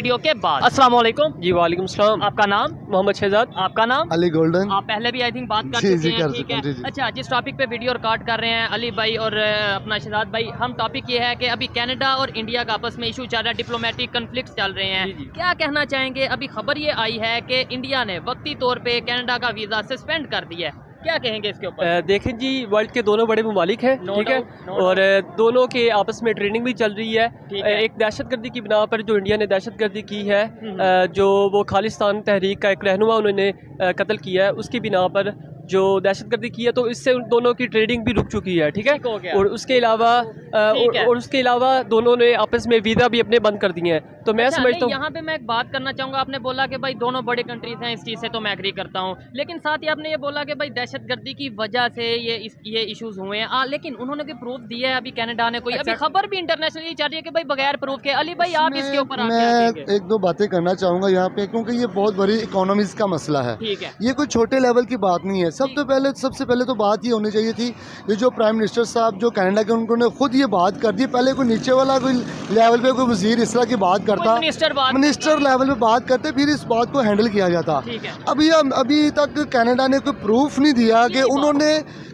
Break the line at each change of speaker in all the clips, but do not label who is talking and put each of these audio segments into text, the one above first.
Video के बाद। अस्सलाम वालेकुम।
जी वालेकुम सलाम।
आपका नाम?
मोहम्मद शहजाद।
आपका नाम?
अली गोल्डन।
आप पहले भी आई थिंक बात कर चुके हैं, ठीक है। अच्छा, जिस टॉपिक पे वीडियो रिकॉर्ड कर रहे हैं अली भाई और अपना शहजाद भाई, हम टॉपिक ये है कि अभी कनाडा और इंडिया का आपस में इशू चल रहा है, डिप्लोमेटिक कन्फ्लिक्ट चल रहे हैं। क्या कहना चाहेंगे? अभी खबर ये आई है कि इंडिया ने वक्ती तौर पे कनाडा का वीज़ा सस्पेंड कर दिया है, क्या कहेंगे इसके ऊपर?
देखें जी, वर्ल्ड के दोनों बड़े ममालिक हैं, ठीक है, और दोनों के आपस में ट्रेनिंग भी चल रही है। एक दहशतगर्दी की बिना पर जो इंडिया ने दहशतगर्दी की है, जो वो खालिस्तान तहरीक का एक रहनुमा उन्होंने कत्ल किया है, उसकी बिना पर जो दहशतगर्दी की है, तो इससे उन दोनों की ट्रेडिंग भी रुक चुकी है, ठीक है। और उसके अलावा दोनों ने आपस में वीज़ा भी अपने बंद कर दिए हैं। तो मैं समझता हूँ
यहाँ पे मैं एक बात करना चाहूँगा। आपने बोला कि भाई दोनों बड़े कंट्रीज हैं, इस चीज़ से तो मैं एग्री करता हूँ, लेकिन साथ ही आपने ये बोला कि भाई दहशतगर्दी की वजह से ये इश्यूज हुए हैं। लेकिन उन्होंने कोई प्रूफ दिया है अभी कनाडा ने कोई? अभी खबर भी इंटरनेशनली चल रही है कि भाई बगैर प्रूफ के। अली भाई, आप इसके ऊपर
मैं एक दो बातें करना चाहूँगा यहाँ पे, क्योंकि ये बहुत बड़ी इकोनॉमीज का मसला है, ठीक है। ये कोई छोटे लेवल की बात नहीं है। सबसे पहले तो बात ये होनी चाहिए थी, ये जो प्राइम मिनिस्टर साहब जो कनाडा के, उन्होंने खुद ये बात कर दी। पहले कोई नीचे वाला कोई लेवल पे कोई वजीर इस तरह की बात करता, मिनिस्टर लेवल पे बात करते, फिर इस बात को हैंडल किया जाता। अभी तक कनाडा ने कोई प्रूफ नहीं दिया कि उन्होंने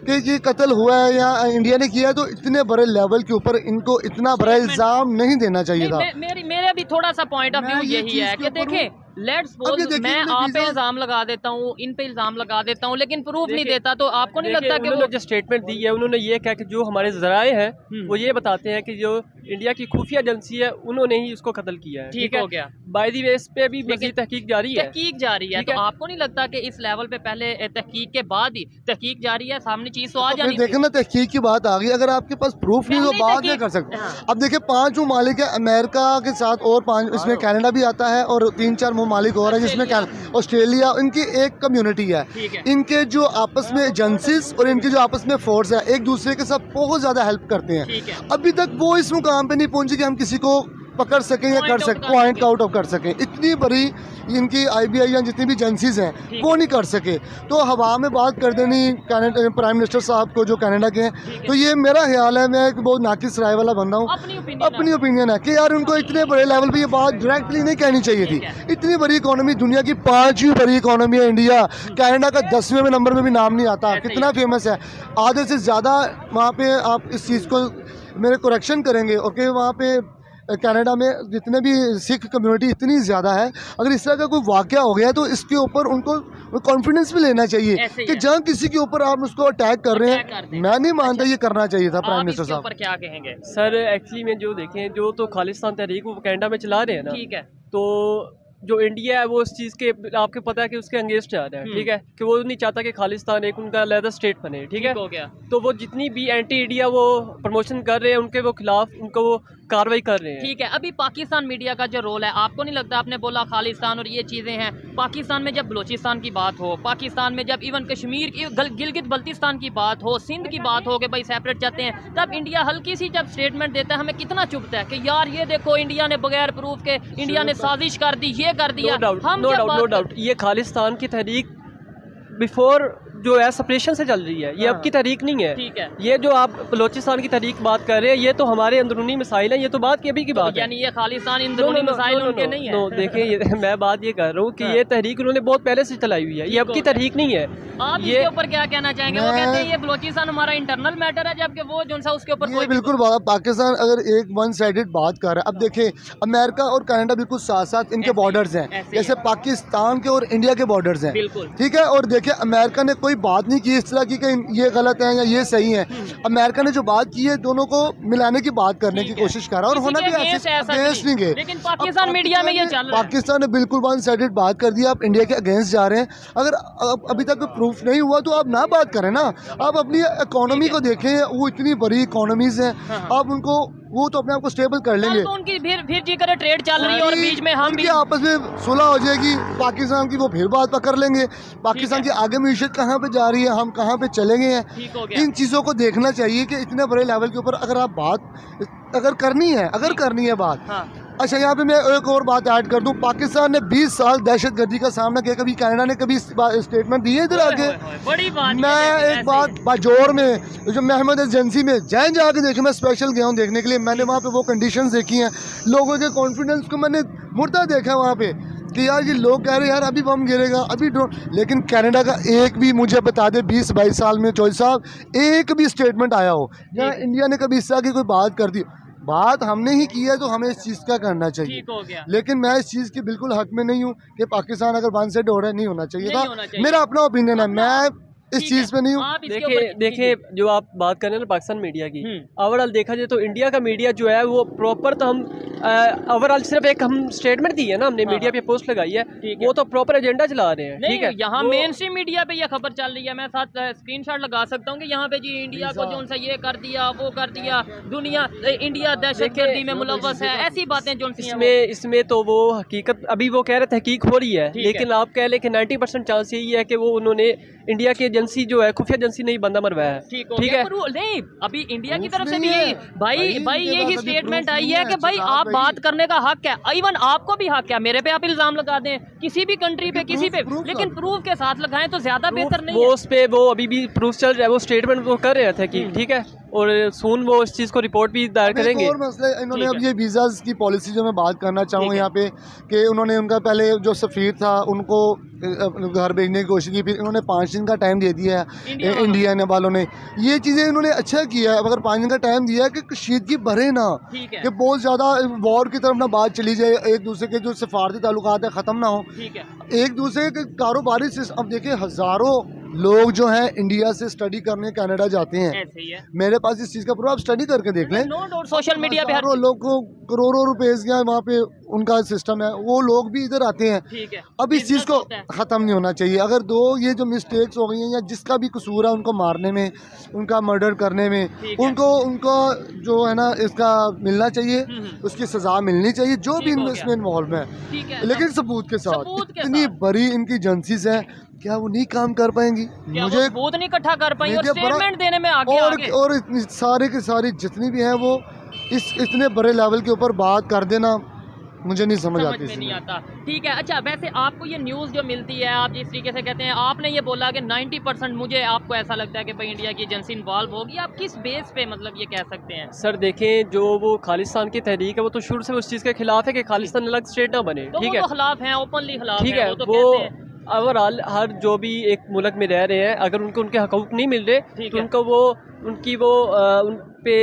कि ये कत्ल हुआ है या इंडिया ने किया है, तो इतने बड़े लेवल के ऊपर इनको इतना बड़ा इल्ज़ाम नहीं देना चाहिए था।
मेरा भी थोड़ा सा पॉइंट ऑफ व्यू यही है कि देखें, लेट्स सपोज मैं आप पे इल्जाम लगा देता हूँ, इन पे इल्जाम लगा देता हूँ, लेकिन प्रूफ नहीं देता, तो आपको नहीं लगता कि
उन्होंने जो स्टेटमेंट दी है, उन्होंने ये कहा कि जो हमारे जराए हैं वो ये बताते हैं कि जो इंडिया की खुफिया एजेंसी है उन्होंने ही उसको कत्ल किया है, ठीक हो गया। बाय द वे इस पे भी मज़ीद तहकीक जारी है,
तो आपको नहीं लगता कि इस लेवल पे पहले तहकीक के बाद ही तहकीक जारी है, सामने चीज तो आ जानी?
देखें ना, तहकीक की बात आ गई, अगर आपके पास प्रूफ नहीं तो बात नहीं कर सकते। अब देखिए 5 ममालिक है अमेरिका के साथ, और 5 इसमें कनाडा भी आता है, और 3-4 ममालिक और है जिसमें ऑस्ट्रेलिया, इनकी एक कम्युनिटी है। इनके जो आपस में एजेंसीज और इनके जो आपस में फोर्स है, एक दूसरे के साथ बहुत ज़्यादा हेल्प करते हैं। अभी तक वो इस मुकाम पे नहीं पहुंचे कि हम किसी को पकड़ सकें या कर सकें, पॉइंट आउट ऑफ कर सकें। इतनी बड़ी इनकी IBI या जितनी भी एजेंसीज हैं वो नहीं कर सके, तो हवा में बात कर देनी कनाडा प्राइम मिनिस्टर साहब को जो कनाडा के हैं। तो ये मेरा ख्याल है, मैं एक बहुत नाकिस राय वाला बंदा हूँ, अपनी ओपिनियन है कि यार उनको इतने बड़े लेवल पे ये बात डायरेक्टली नहीं कहनी चाहिए थी। इतनी बड़ी इकोनॉमी, दुनिया की 5वीं बड़ी इकोनॉमी है इंडिया, कनाडा का 10वें नंबर में भी नाम नहीं आता, कितना फेमस है। आधे से ज़्यादा वहाँ पे आप इस चीज़ को मेरे करेक्शन करेंगे, ओके, वहाँ पे कनाडा में जितने भी सिख कम्युनिटी इतनी ज़्यादा है। अगर इस तरह का कोई वाक़या हो गया तो इसके ऊपर उनको कॉन्फिडेंस भी लेना चाहिए कि जहाँ किसी के ऊपर आप उसको अटैक कर रहे हैं, मैं नहीं मानता ये करना चाहिए था प्राइम मिनिस्टर साहब।
क्या कहेंगे
सर? एक्चुअली में जो देखें, जो तो खालिस्तान तहरीक वो कनाडा में चला रहे हैं ना, ठीक है, तो जो इंडिया है वो उस चीज़ के, आपको पता है कि उसके अंगेंस्ट जा रहा है, ठीक है, कि वो नहीं चाहता कि खालिस्तान एक उनका अलग स्टेट बने, ठीक है। तो वो जितनी भी एंटी इंडिया वो प्रमोशन कर रहे हैं, उनके वो खिलाफ उनको वो कार्रवाई कर रहे हैं, ठीक है।
अभी पाकिस्तान मीडिया का जो रोल है, आपको नहीं लगता? आपने बोला खालिस्तान और ये चीज़ें हैं, पाकिस्तान में जब बलूचिस्तान की बात हो, पाकिस्तान में जब इवन कश्मीर की, गिलगित बल्तिस्तान की बात हो, सिंध की बात हो कि भाई सेपरेट चाहते हैं, तब इंडिया हल्की सी जब स्टेटमेंट देता है, हमें कितना चुभता है कि यार ये देखो इंडिया ने बगैर प्रूफ के इंडिया ने साजिश कर दी, ये कर दिया।
नो डाउट ये खालिस्तान की तहरीक बिफोर जो है सेपरेशन से चल रही है, ये अब की तहरीक नहीं है, ठीक है। ये जो आप बलोचिस्तान की तहरीक बात कर रहे हैं, ये तो हमारे अंदरूनी मसाइल है, ये तो बात की अभी की बात है,
यानी ये खालिस्तान अंदरूनी मसाइल उनके नहीं है।
देखिए मैं बात ये कर रहा हूँ कि ये तहरीक उन्होंने बहुत पहले से चलाई हुई है, ये अब की तहरीक नहीं है।
आप इसके ऊपर क्या कहना चाहेंगे? वो कहते हैं ये बलोचिस्तान हमारा इंटरनल मैटर है, जबकि वो जो सा उसके ऊपर
बिल्कुल पाकिस्तान अगर एक वन साइडेड बात कर रहा है। अब देखिए अमेरिका और कनाडा बिल्कुल साथ साथ इनके बॉर्डर्स हैं, जैसे पाकिस्तान के और इंडिया के बॉर्डर्स हैं, ठीक है। और देखिए अमेरिका ने कोई बात नहीं की इस तरह की कि ये गलत है या ये सही है। अमेरिका ने जो बात की है, दोनों को मिलाने की बात करने की कोशिश कर रहा है, और होना भी अगेंस्ट नहीं गए।
लेकिन पाकिस्तान मीडिया में ये चल रहा है,
पाकिस्तान ने बिल्कुल वन साइडेड बात कर दी, आप इंडिया के अगेंस्ट जा रहे हैं। अगर अभी तक प्रूफ नहीं हुआ तो आप ना बात करें ना, आप अपनी इकोनॉमी को देखें, वो इतनी बड़ी इकोनॉमीज हैं, आप उनको वो तो अपने आप को स्टेबल कर लेंगे।
तो उनकी फिर जी करे ट्रेड चल रही है और बीच में हम भी
आपस में सुलह हो जाएगी पाकिस्तान की, वो फिर बात पकड़ लेंगे। पाकिस्तान की आगे मीशत कहाँ पे जा रही है, हम कहाँ पे चलेंगे हैं, इन चीज़ों को देखना चाहिए कि इतने बड़े लेवल के ऊपर अगर आप बात अगर करनी है बात, अच्छा, यहाँ पे मैं एक और बात ऐड कर दूं, पाकिस्तान ने 20 साल दहशतगर्दी का सामना किया, कभी कनाडा ने कभी स्टेटमेंट दी है इधर आके?
बड़ी बात
मैं एक बात बाजोर में जो महमद एजेंसी में जैन जाके देखे, मैं स्पेशल गया हूँ देखने के लिए, मैंने वहाँ पे वो कंडीशंस देखी हैं, लोगों के कॉन्फिडेंस को मैंने मुर्दा देखा वहाँ पे कि यार ये लोग कह रहे हैं यार अभी बम गिरेगा अभी ड्रोन, लेकिन कनाडा का एक भी मुझे बता दे 20-22 साल में चौधरी साहब एक भी स्टेटमेंट आया हो या इंडिया ने कभी इस तरह की कोई बात कर दी? बात हमने ही की है तो हमें इस चीज़ का करना चाहिए,
ठीक हो गया।
लेकिन मैं इस चीज़ के बिल्कुल हक में नहीं हूँ कि पाकिस्तान अगर वन साइड हो रहा है, नहीं होना चाहिए
नहीं
था,
होना चाहिए।
मेरा अपना ओपिनियन है, मैं इस चीज़ पे नहीं हूँ।
देखिए जो आप बात कर रहे हैं ना पाकिस्तान मीडिया की, ओवरऑल देखा जाए तो इंडिया का मीडिया जो है वो प्रॉपर, तो हम ओवरऑल सिर्फ एक हम स्टेटमेंट दी है ना हमने, मीडिया पे पोस्ट लगाई है, वो तो प्रॉपर एजेंडा चला रहे हैं, ठीक है।
यहाँ मेन स्ट्रीम मीडिया पे ये खबर चल रही है, मैं साथ स्क्रीनशॉट लगा सकता हूँ कि यहाँ पे जी इंडिया को जो सा ये कर दिया वो कर दिया, दुनिया इंडिया दहशतगर्दी में मुलव्वस है, ऐसी बातें जो
इसमें तो वो हकीकत अभी वो कह रहे थे हकीक हो रही है, लेकिन आप कह लें कि 90% चांस यही है कि वो उन्होंने इंडिया की एजेंसी जो है खुफिया एजेंसी नहीं बंदा मरवाया है, ठीक है।
नहीं अभी इंडिया की तरफ से भी यही भाई यही स्टेटमेंट आई है कि भाई आप बात करने का हक है, इवन आपको भी हक है, मेरे पे आप इल्जाम लगा दें किसी भी कंट्री पे किसी पे, लेकिन प्रूफ के साथ लगाएं तो ज्यादा बेहतर नहीं है।
उस पे वो अभी भी प्रूफ चल रहा है, वो स्टेटमेंट वो कर रहे थे कि ठीक है, और सून वो इस चीज़ को रिपोर्ट भी दायर करेंगे।
और मसले इन्होंने अब ये वीज़ाज़ की पॉलिसी जो मैं बात करना चाहूँ यहाँ पे कि उन्होंने उनका पहले जो सफ़ीर था उनको घर भेजने की कोशिश की, फिर इन्होंने 5 दिन का टाइम दे दिया है इंडिया वालों ने, ये चीज़ें इन्होंने अच्छा किया है। अगर 5 दिन का टाइम दिया है कि कशीदगी बढ़े ना, कि बहुत ज़्यादा वॉर की तरफ ना बात चली जाए, एक दूसरे के जो सफारती ताल्लुकात है ख़त्म ना हो, एक दूसरे के कारोबारी से। अब देखिए हज़ारों लोग जो हैं इंडिया से स्टडी करने कनाडा जाते हैं, मेरे पास इस चीज़ का प्रूफ, आप स्टडी करके देख लें,
सोशल मीडिया पे
लोग को करोड़ों रुपए वहाँ पे उनका सिस्टम है, वो लोग भी इधर आते हैं। अब इस चीज़ को ख़त्म नहीं होना चाहिए। अगर ये जो मिस्टेक्स हो गई हैं या जिसका भी कसूर है उनको मारने में, उनका मर्डर करने में, उनको जो है ना इसका मिलना चाहिए, उसकी सज़ा मिलनी चाहिए, जो भी इसमें इन्वॉल्व है, लेकिन सबूत के साथ। इतनी बड़ी इनकी एजेंसीज है, क्या वो नहीं काम कर पाएंगी? मुझे
बहुत नहीं इकट्ठा कर पाएंगी और स्टेटमेंट देने में आगे
और इतनी सारे की सारी जितनी भी हैं वो इतने बड़े लेवल के ऊपर बात कर देना मुझे नहीं समझ आती,
नहीं आता। ठीक है, अच्छा वैसे आपको ये न्यूज़ जो मिलती है, आप जिस तरीके से कहते हैं, आपने ये बोला कि 90% मुझे आपको ऐसा लगता है कि भाई इंडिया की एजेंसी इन्वॉल्व होगी, आप किस बेस पे मतलब ये कह सकते हैं?
सर देखें, जो वो खालिस्तान की तहरीक है वो तो शुरू से उस चीज़ के खिलाफ है कि खालिस्तान अलग स्टेट ना बने, ठीक है,
खिलाफ है, ओपनली खिलाफ,
ठीक है। वो ओवरऑल हर जो भी एक मुल्क में रह रहे हैं, अगर उनको उनके हकूक़ नहीं मिल रहे तो उनको वो उनकी वो उन पे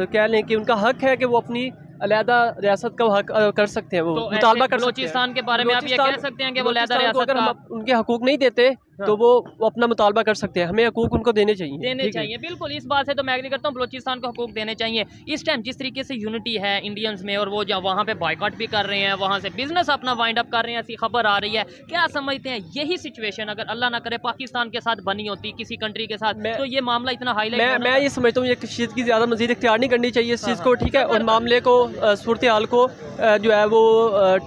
कह लें कि उनका हक है कि वो अपनी अलहदा रियासत का हक कर सकते हैं, वो
तो
मुतालबा कर सकते हैं।
बलूचिस्तान के बारे में आप ये कह सकते हैं कि वो अलहदा रियासत
अगर हम उनके हकूक़ नहीं देते तो वो अपना मुतालबा कर सकते हैं, हमें हकूक़ उनको देने चाहिए,
बिल्कुल। इस बात से तो मैं एग्री करता हूँ, बलूचिस्तान को हकूक़ देने चाहिए। इस टाइम जिस तरीके से यूनिटी है इंडियंस में और वो जब वहाँ पे बॉयकॉट भी कर रहे हैं, वहाँ से बिजनेस अपना वाइंड अप कर रहे हैं, ऐसी खबर आ रही है, क्या समझते हैं यही सिचुएशन अगर अल्लाह ना करे पाकिस्तान के साथ बनी होती, किसी कंट्री के साथ, तो ये मामला इतना हाईलाइट? मैं
ये समझता हूँ ये कशीद की ज़्यादा मजीद इख्तियार नहीं करनी चाहिए इस चीज़ को, ठीक है, और मामले को सूरत हाल को जो है वो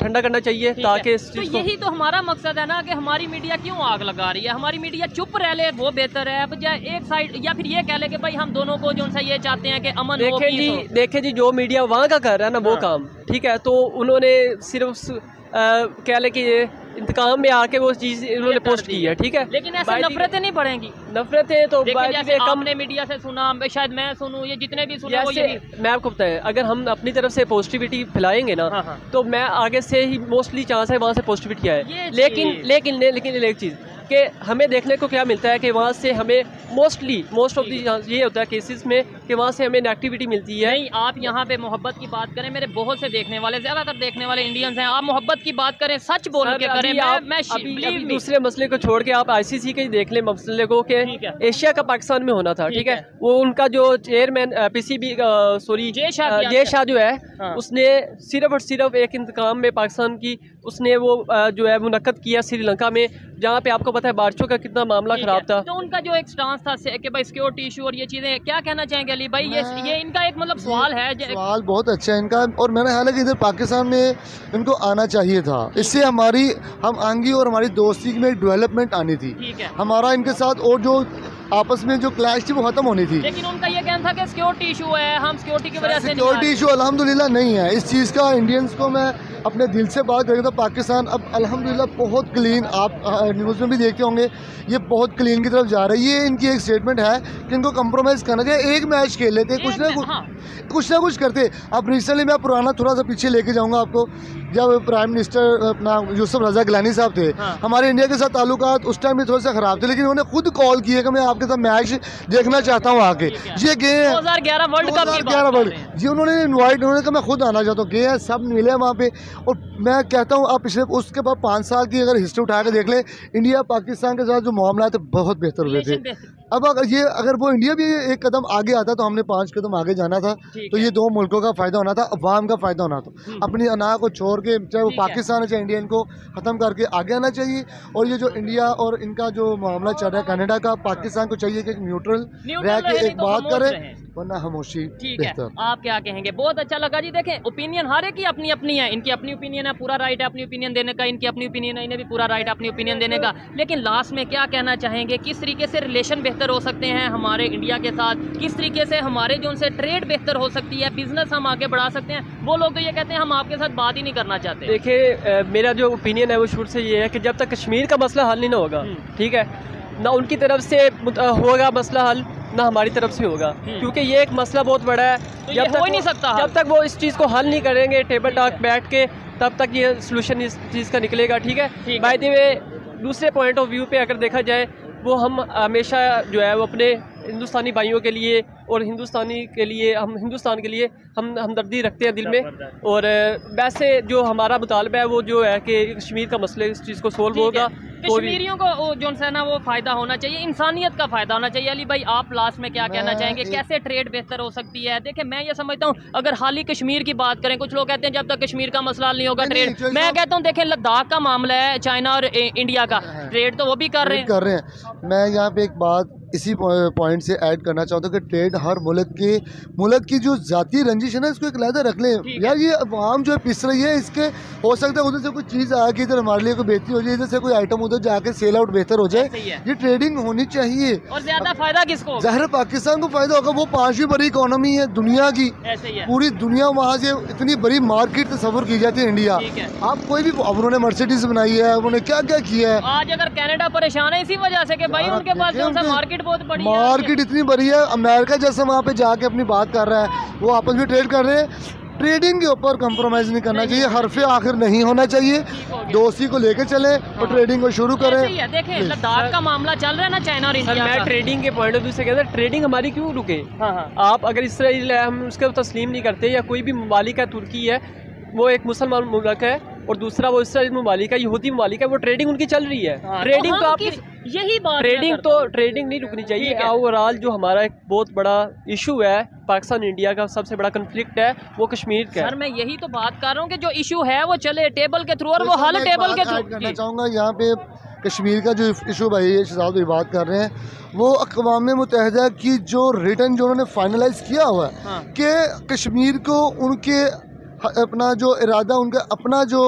ठंडा करना चाहिए, ताकि
यही तो हमारा मकसद है ना कि हमारी मीडिया क्यों आग लगा रही है, हमारी मीडिया चुप रह ले वो बेहतर है, बजाय एक साइड, या फिर ये कह ले कि भाई हम दोनों को जो सा ये चाहते हैं कि अमन हो,
देखें जी जो मीडिया वहाँ का कर रहा है ना वो काम, ठीक है, तो उन्होंने सिर्फ कह ले कि इंतकाम में आके वो चीज़ इन्होंने पोस्ट की है, ठीक है,
लेकिन ऐसे नफरतें नहीं बढ़ेंगी।
नफरतें तो
हमने मीडिया से सुना, शायद मैं सुनूं, ये जितने भी सुना वो यही।
मैं आपको बताएं, अगर हम अपनी तरफ से पॉजिटिविटी फैलाएंगे ना, तो मैं आगे से ही मोस्टली चांस है वहाँ से पॉजिटिविटी आए, लेकिन एक चीज़ कि हमें देखने को क्या मिलता है कि वहाँ से हमें मोस्ट ऑफ दी ये होता है केसेस में कि वहाँ से हमें नेगेटिविटी मिलती है।
नहीं, आप यहाँ पे मोहब्बत की बात करें, मेरे बहुत से देखने वाले, ज़्यादातर देखने वाले इंडियंस हैं, आप मोहब्बत की बात करें, सच बोल के करें।
अभी दूसरे मसले को छोड़ के आप ICC के देख लें मसले को कि एशिया का पाकिस्तान में होना था, ठीक है, वो उनका जो chairman PCB sorry Jay Shah जो है, उसने सिर्फ और सिर्फ एक इंतकाम में पाकिस्तान की उसने वो जो है मुनक्कद किया श्रीलंका में, जहाँ पे आपको पता है बारिशों का कितना मामला खराब था।
तो उनका जो एक स्टांस था कि भाई सिक्योरिटी इशू और ये चीज़ें, क्या कहना चाहेंगे अली भाई? ये इनका एक मतलब सवाल है,
सवाल बहुत अच्छा है इनका, और मेरा ख्याल है कि इधर पाकिस्तान में इनको आना चाहिए था, इससे हम आंगी और हमारी दोस्ती में डेवलपमेंट आनी थी, हमारा इनके साथ और जो आपस में जो क्लैश थी वो ख़त्म होनी थी।
लेकिन उनका ये कहना था कि सिक्योरिटी इशू है, हम सिक्योरिटी की वजह से
सिक्योरिटी इशू अल्हम्दुलिल्लाह नहीं है। इस चीज़ का इंडियंस को मैं अपने दिल से बात करेंगे तो पाकिस्तान अब अल्हम्दुलिल्लाह बहुत क्लीन, आप न्यूज़ में भी देखते होंगे, ये बहुत क्लीन की तरफ जा रही है। ये इनकी एक स्टेटमेंट है कि इनको कंप्रोमाइज़ करना चाहिए। एक मैच खेल लेते कुछ ना कुछ करते। अब रिसेंटली मैं पुराना थोड़ा सा पीछे लेके जाऊँगा आपको, जब प्राइम मिनिस्टर अपना यूसुफ रज़ा गिलानी साहब थे, हमारे इंडिया के साथ ताल्लुकात उस टाइम भी थोड़े से ख़राब थे, लेकिन उन्होंने खुद कॉल किया कि मैं आपके साथ मैच देखना चाहता हूँ आके। ये गए हैं
2011 वर्ल्ड कप की बात कर रहे हैं।
जी, उन्होंने इन्वाइट, उन्होंने कहा मैं खुद आना चाहता हूँ। गए हैं, सब मिले वहाँ पे। और मैं कहता हूँ आप पिछले उसके बाद 5 साल की अगर हिस्ट्री उठा के देख ले, इंडिया पाकिस्तान के साथ जो मामला थे बहुत बेहतर हुए थे। अब अगर वो इंडिया भी एक कदम आगे आता तो हमने 5 कदम आगे जाना था, तो ये 2 मुल्कों का फ़ायदा होना था, अवाम का फ़ायदा होना था। अपनी अना को छोड़ के, चाहे वो पाकिस्तान है चाहे इंडिया, इनको ख़त्म करके आगे आना चाहिए। और ये जो इंडिया और इनका जो मामला चल रहा है कनाडा का, पाकिस्तान को चाहिए कि न्यूट्रल रह के एक बात करे, वरना खामोशी बेहतर।
आप क्या कहेंगे? बहुत अच्छा लगा जी। देखें, ओपिनियन हर एक की अपनी अपनी है, इनकी अपनी ओपिनियन है, पूरा राइट है अपनी ओपिनियन देने का, इनकी अपनी ओपिनियन है, इन्हें भी पूरा राइट है अपनी ओपिनियन देने का। लेकिन लास्ट में क्या कहना चाहेंगे, किस तरीके से रिलेशन बेहतर हो सकते हैं हमारे इंडिया के साथ, किस तरीके से हमारे जो उनसे ट्रेड बेहतर हो सकती है, बिजनेस हम आगे बढ़ा सकते हैं? वो लोग तो ये कहते हैं हम आपके साथ बात ही नहीं करना चाहते।
देखिए, मेरा जो ओपिनियन है वो शुरू से ये है कि जब तक कश्मीर का मसला हल नहीं होगा, ठीक है, ना उनकी तरफ से होगा मसला हल, ना हमारी तरफ से होगा, क्योंकि ये एक मसला बहुत बड़ा है।
तो जब तक हो ही नहीं सकता,
जब तक वो इस चीज़ को हल नहीं करेंगे टेबल टॉक बैठ के, तब तक ये सोल्यूशन इस चीज़ का निकलेगा। ठीक है, बाय द वे दूसरे पॉइंट ऑफ व्यू पे अगर देखा जाए, वो हम हमेशा जो है वो अपने हिंदुस्तानी भाइयों के लिए और हिंदुस्तानी के लिए, हम हिंदुस्तान के लिए हम हमदर्दी रखते हैं दिल में। और वैसे जो हमारा मुतालबा है वो जो है कि कश्मीर का मसले इस चीज़ को सोल्व होगा।
कश्मीरियों को जो है ना वो फ़ायदा होना चाहिए, इंसानियत का फ़ायदा होना चाहिए। अली भाई, आप लास्ट में क्या कहना चाहेंगे, कैसे ट्रेड बेहतर हो सकती है? देखिए, मैं ये समझता हूँ अगर हाल ही कश्मीर की बात करें, कुछ लोग कहते हैं जब तक कश्मीर का मसला हल नहीं होगा ट्रेड। मैं कहता हूँ देखें, लद्दाख का मामला है, चाइना और इंडिया का ट्रेड तो वो भी कर रहे हैं।
मैं यहाँ पे एक बात इसी पॉइंट से ऐड करना चाहता हूँ कि ट्रेड हर मुल्क की जो जाती रंजिश है ना, इसको एक लहदा रख लें यार। ये अवाम जो है पिस रही है, इसके हो सकता है उधर से कोई चीज़ आ के इधर हमारे लिए कोई बेहतरी हो जाए, इधर से कोई आइटम उधर जाके सेल आउट बेहतर हो जाए। ये ट्रेडिंग होनी चाहिए।
और ज्यादा फायदा किसको?
ज़ाहिर पाकिस्तान को फायदा होगा, वो 5वीं बड़ी इकोनॉमी है दुनिया की, पूरी दुनिया वहाँ से इतनी बड़ी मार्केट तस्वर की जाती है इंडिया। आप कोई भी, अब उन्होंने मर्सिडीज बनाई है, उन्होंने क्या क्या किया है।
आज अगर कनाडा परेशान है इसी वजह से कि भाई उनके पास जो सा मार्केट बहुत बड़ी है,
मार्केट इतनी बड़ी है। अमेरिका जैसे वहाँ पे जाके अपनी बात कर रहा है, वो आपस में ट्रेड कर रहे हैं। ट्रेडिंग के ऊपर कंप्रोमाइज़ नहीं करना चाहिए, हरफे आखिर नहीं होना चाहिए, दोस्ती को लेके चले और ट्रेडिंग को शुरू करें।
देखें, लद्दाख का मामला चल रहा है ना चाइना और इंडिया का।
मैं ट्रेडिंग के पॉइंट ऑफ व्यू से कहता हूं, ट्रेडिंग हमारी क्यों रुके? आप अगर इसराइल है, हम उसको तस्लीम नहीं करते, या कोई भी ममालिक है, तुर्की है, वो एक मुसलमान मुल्क है, और दूसरा वो इसराइल ममालिक है, यहूदी ममालिक है, वो ट्रेडिंग उनकी चल रही है। ट्रेडिंग तो आपकी
यही बात,
ट्रेडिंग नहीं रुकनी चाहिए। ओवरऑल जो हमारा एक बहुत बड़ा इशू है, पाकिस्तान इंडिया का सबसे बड़ा कन्फ्लिक्ट है, वो कश्मीर का है।
सर, मैं यही तो बात कर रहा हूँ कि जो इशू है वो चले टेबल के थ्रू, और वो हल टेबल के थ्रू
करना चाहूँगा। यहाँ पे कश्मीर का जो इशू भाई शहजाद भाई बात कर रहे हैं, वो अक़वाम मुत्तहिदा की जो रिटर्न जो उन्होंने फाइनलाइज किया हुआ है कि कश्मीर को उनके अपना जो इरादा, उनका अपना जो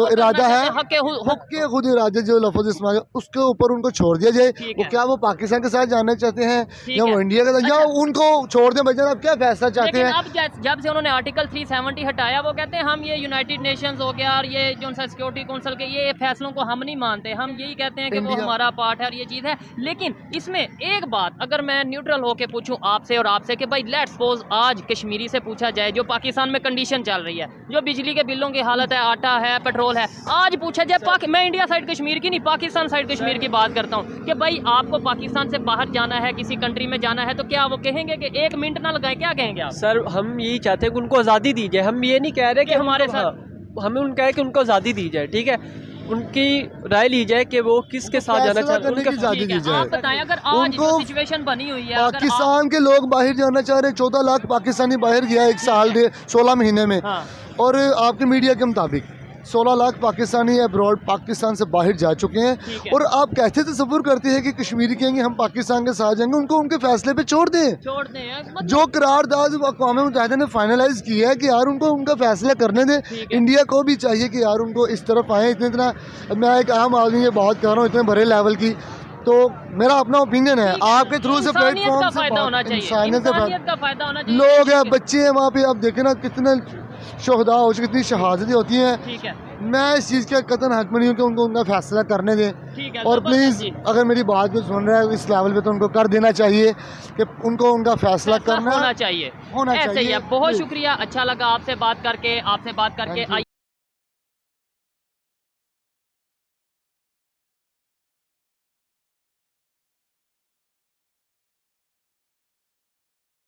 इरादा है, हक के खुद इरादे जो लफ्ज़ इस्तेमाल, उसके ऊपर उनको छोड़ दिया जाए। वो क्या वो पाकिस्तान के साथ जाना चाहते हैं या वो इंडिया के साथ, या उनको छोड़ दें भाईजान, आप क्या फैसला चाहते हैं?
अब जब से उन्होंने आर्टिकल 370 हटाया, वो कहते हैं हम ये यूनाइटेड नेशंस हो गया और ये जो सिक्योरिटी काउंसिल के ये फैसलों को हम नहीं मानते, हम यही कहते हैं कि वो हमारा पार्ट है और ये चीज़ है। लेकिन इसमें एक बात अगर मैं न्यूट्रल होकर पूछूं आपसे और आपसे कि भाई लेट्स सपोज आज कश्मीरी से पूछा जाए, जो पाकिस्तान में चल रही है, जो बिजली के बिलों की हालत है, आटा है, पेट्रोल है, आज पूछा जाए, मैं इंडिया साइड कश्मीर की नहीं, पाकिस्तान साइड कश्मीर की बात करता हूँ कि भाई आपको पाकिस्तान से बाहर जाना है, किसी कंट्री में जाना है, तो क्या वो कहेंगे कि 1 मिनट ना लगाएं? क्या कहेंगे आप?
सर, हम यही चाहते हैं कि उनको आज़ादी दी जाए। हम ये नहीं कह रहे कि
हमारे साथ,
हमें उनका है कि उनको आज़ादी दी जाए, ठीक है, उनकी राय ली जाए कि वो किसके साथ जाना चाहते हैं, उनकी आज़ादी दी जाए।
आप बताएं, अगर आज जो सिचुएशन बनी हुई है,
पाकिस्तान के लोग बाहर जाना चाह रहे हैं, 14 लाख पाकिस्तानी बाहर गया 1 साल 16 महीने में, और आपके मीडिया के मुताबिक 16 लाख पाकिस्तानी अब्रॉड पाकिस्तान से बाहर जा चुके हैं। और आप कैसे तस्वुर करते हैं कि कश्मीरी कहेंगे हम पाकिस्तान के साथ जाएंगे? उनको उनके फैसले पे छोड़ दें। जो करारदाद अक़वाम मुत्तहिदा ने फाइनलाइज किया है कि यार उनको उनका फैसला करने दें। इंडिया को भी चाहिए कि यार उनको इस तरफ आए। इतना मैं एक आम आदमी ये बात कर रहा हूँ, इतने बड़े लेवल की, तो मेरा अपना ओपिनियन है, आपके थ्रू से
इंसानियत
प्लेटफॉर्म
का
से
फायदा होना चाहिए,
इंसानियत
इंसानियत का फायदा होना चाहिए।
लोग हैं, बच्चे हैं वहाँ पे, अब देखे ना कितने शहदा हो चुके, कितनी शहादतें होती हैं।
ठीक है,
मैं इस चीज़ के कतन हक में नहीं हूँ कि उनको उनका फैसला करने दें।
ठीक है,
और
जबरदस्त
प्लीज़
जी।
अगर मेरी बात को सुन रहा है इस लेवल पे तो उनको कर देना चाहिए कि उनको उनका फैसला करना
होना चाहिए,
होना
ऐसे ही
चाहिए।
है। बहुत
जी।
शुक्रिया, अच्छा लगा आपसे बात करके,
Thank you.
आई